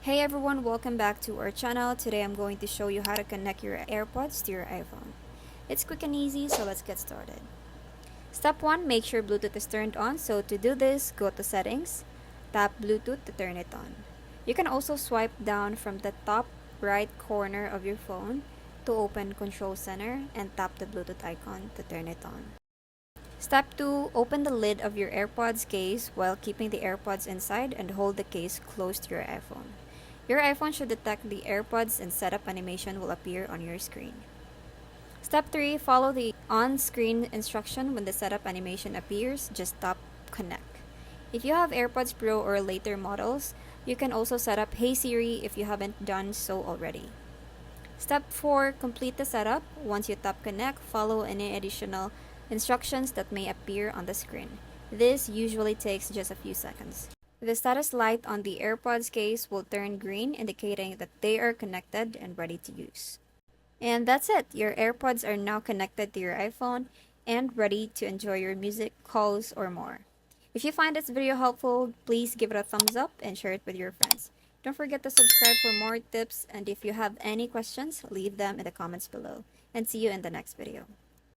Hey everyone, welcome back to our channel. Today I'm going to show you how to connect your AirPods to your iPhone. It's quick and easy, so let's get started. Step 1, make sure Bluetooth is turned on. So to do this, go to Settings, tap Bluetooth to turn it on. You can also swipe down from the top right corner of your phone to open Control Center and tap the Bluetooth icon to turn it on. Step 2, open the lid of your AirPods case while keeping the AirPods inside and hold the case close to your iPhone. Your iPhone should detect the AirPods and setup animation will appear on your screen. Step 3, follow the on-screen instruction when the setup animation appears, just tap Connect. If you have AirPods Pro or later models, you can also set up Hey Siri if you haven't done so already. Step 4, complete the setup. Once you tap Connect, follow any additional instructions that may appear on the screen. This usually takes just a few seconds. The status light on the AirPods case will turn green, indicating that they are connected and ready to use. And that's it. Your AirPods are now connected to your iPhone and ready to enjoy your music, calls, or more. If you find this video helpful, please give it a thumbs up and share it with your friends. Don't forget to subscribe for more tips, and if you have any questions, leave them in the comments below. And see you in the next video.